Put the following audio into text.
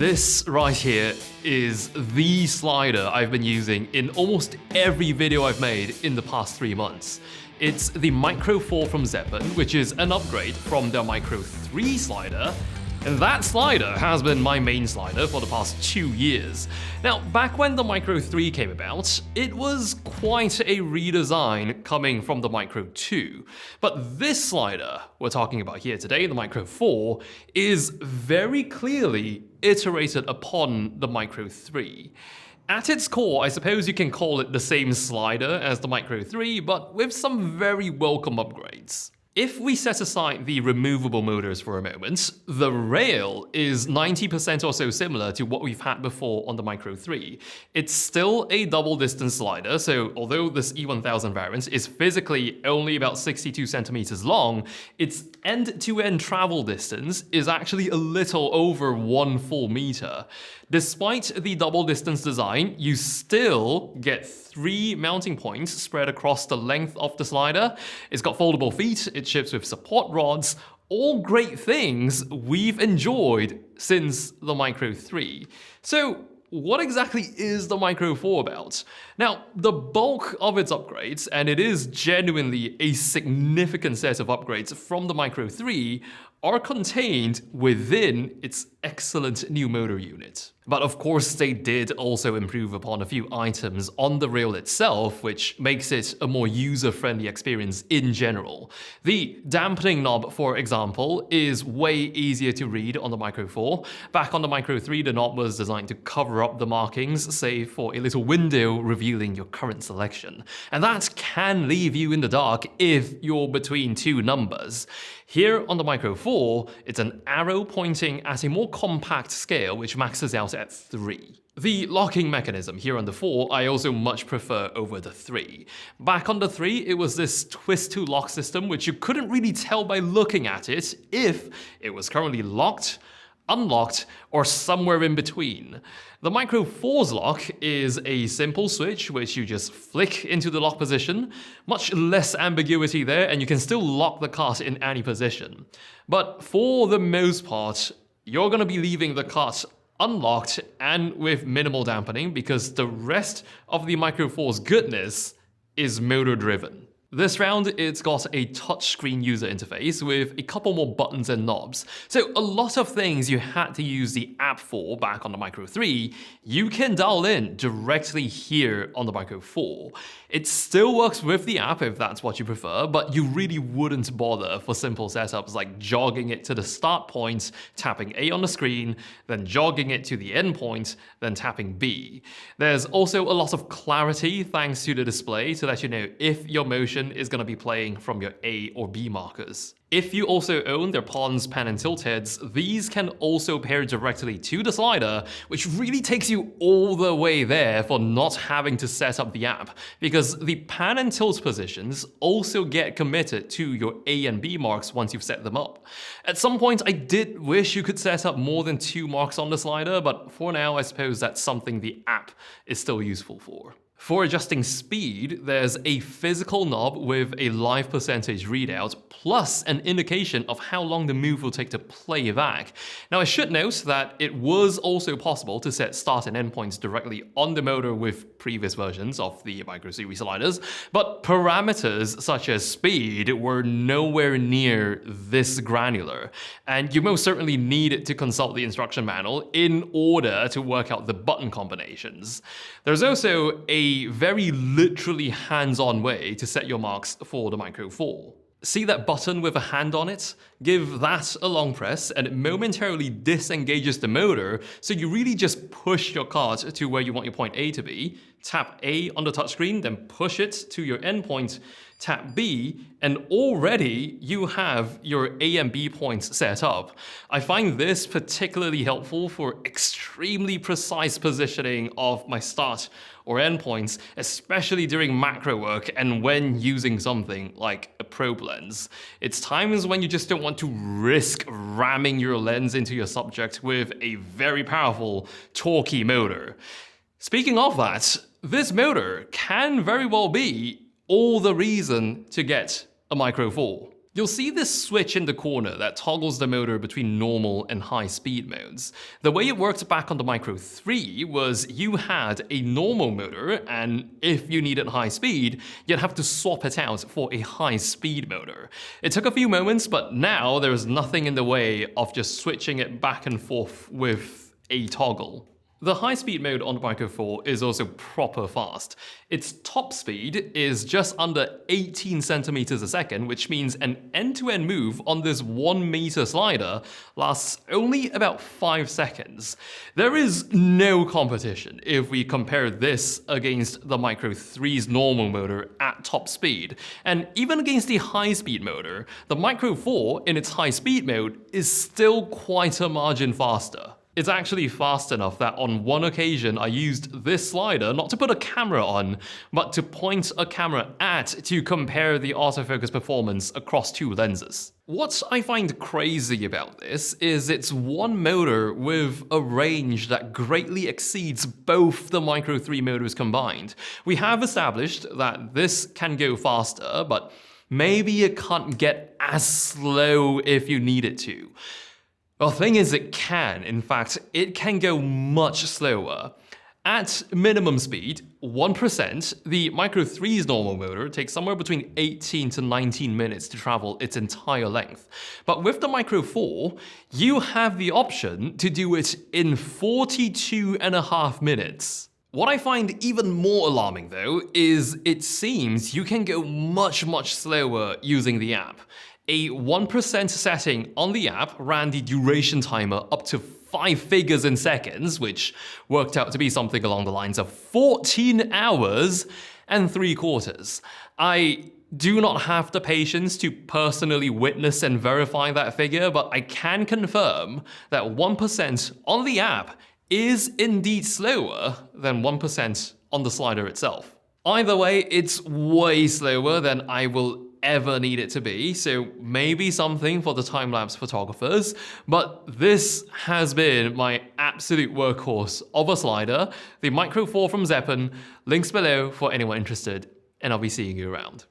This right here is the slider I've been using in almost every video I've made in the past 3 months. It's the Micro 4 from Zeapon, which is an upgrade from their Micro 3 slider, and that slider has been my main slider for the past 2 years. Now, back when the Micro 3 came about, it was quite a redesign coming from the Micro 2. But this slider we're talking about here today, the Micro 4, is very clearly iterated upon the Micro 3. At its core, I suppose you can call it the same slider as the Micro 3, but with some very welcome upgrades. If we set aside the removable motors for a moment, the rail is 90% or so similar to what we've had before on the Micro 3. It's still a double distance slider, so although this E1000 variant is physically only about 62 centimeters long, its end-to-end travel distance is actually a little over 1 full meter. Despite the double distance design, you still get 3 mounting points spread across the length of the slider. It's got foldable feet, it ships with support rods, all great things we've enjoyed since the Micro 3. So what exactly is the Micro 4 about? Now, the bulk of its upgrades, and it is genuinely a significant set of upgrades from the Micro 3, are contained within its excellent new motor unit. But of course, they did also improve upon a few items on the rail itself, which makes it a more user-friendly experience in general. The dampening knob, for example, is way easier to read on the Micro 4. Back on the Micro 3, the knob was designed to cover up the markings, save for a little window revealing your current selection. And that can leave you in the dark if you're between 2 numbers. Here on the Micro 4, it's an arrow pointing at a more compact scale, which maxes out at 3. The locking mechanism here on the 4 I also much prefer over the 3. Back on the 3, it was this twist-to-lock system, which you couldn't really tell by looking at it if it was currently locked, unlocked, or somewhere in between. The Micro 4's lock is a simple switch which you just flick into the lock position. Much less ambiguity there, and you can still lock the cart in any position. But for the most part, you're going to be leaving the cart unlocked and with minimal dampening because the rest of the Micro 4's goodness is motor driven. This round, it's got a touchscreen user interface with a couple more buttons and knobs. So a lot of things you had to use the app for back on the Micro 3, you can dial in directly here on the Micro 4. It still works with the app if that's what you prefer, but you really wouldn't bother for simple setups like jogging it to the start point, tapping A on the screen, then jogging it to the end point, then tapping B. There's also a lot of clarity thanks to the display to let you know if your motion is going to be playing from your A or B markers. If you also own their Pons pan and tilt heads, these can also pair directly to the slider, which really takes you all the way there for not having to set up the app, because the pan and tilt positions also get committed to your A and B marks once you've set them up. At some point, I did wish you could set up more than 2 marks on the slider, but for now, I suppose that's something the app is still useful for. For adjusting speed, there's a physical knob with a live percentage readout, plus an indication of how long the move will take to play back. Now I should note that it was also possible to set start and end points directly on the motor with previous versions of the Micro series sliders, but parameters such as speed were nowhere near this granular, and you most certainly need to consult the instruction manual in order to work out the button combinations. There's also a very literally hands-on way to set your marks for the Micro 4. See that button with a hand on it? Give that a long press and it momentarily disengages the motor, so you really just push your cart to where you want your point A to be, tap A on the touchscreen, then push it to your endpoint, tap B, and already you have your A and B points set up. I find this particularly helpful for extremely precise positioning of my start or endpoints, especially during macro work and when using something like a probe lens. It's times when you just don't want to risk ramming your lens into your subject with a very powerful, torquey motor. Speaking of that, this motor can very well be all the reason to get a Micro 4. You'll see this switch in the corner that toggles the motor between normal and high speed modes. The way it worked back on the Micro 3 was you had a normal motor, and if you needed high speed, you'd have to swap it out for a high speed motor. It took a few moments, but now there's nothing in the way of just switching it back and forth with a toggle. The high-speed mode on the Micro 4 is also proper fast. Its top speed is just under 18 centimeters a second, which means an end-to-end move on this 1 meter slider lasts only about 5 seconds. There is no competition if we compare this against the Micro 3's normal motor at top speed. And even against the high-speed motor, the Micro 4 in its high-speed mode is still quite a margin faster. It's actually fast enough that on one occasion I used this slider not to put a camera on, but to point a camera at to compare the autofocus performance across 2 lenses. What I find crazy about this is it's one motor with a range that greatly exceeds both the Micro 3 motors combined. We have established that this can go faster, but maybe it can't get as slow if you need it to. The thing is, it can. In fact, it can go much slower. At minimum speed, 1%, the Micro 3's normal motor takes somewhere between 18 to 19 minutes to travel its entire length. But with the Micro 4, you have the option to do it in 42.5 minutes. What I find even more alarming though is it seems you can go much slower using the app. A 1% setting on the app ran the duration timer up to 5 figures in seconds, which worked out to be something along the lines of 14 hours and 3/4. I do not have the patience to personally witness and verify that figure, but I can confirm that 1% on the app is indeed slower than 1% on the slider itself. Either way, it's way slower than I will ever need it to be, so maybe something for the time-lapse photographers, but this has been my absolute workhorse of a slider, the Micro 4 from Zeapon. Links below for anyone interested, and I'll be seeing you around.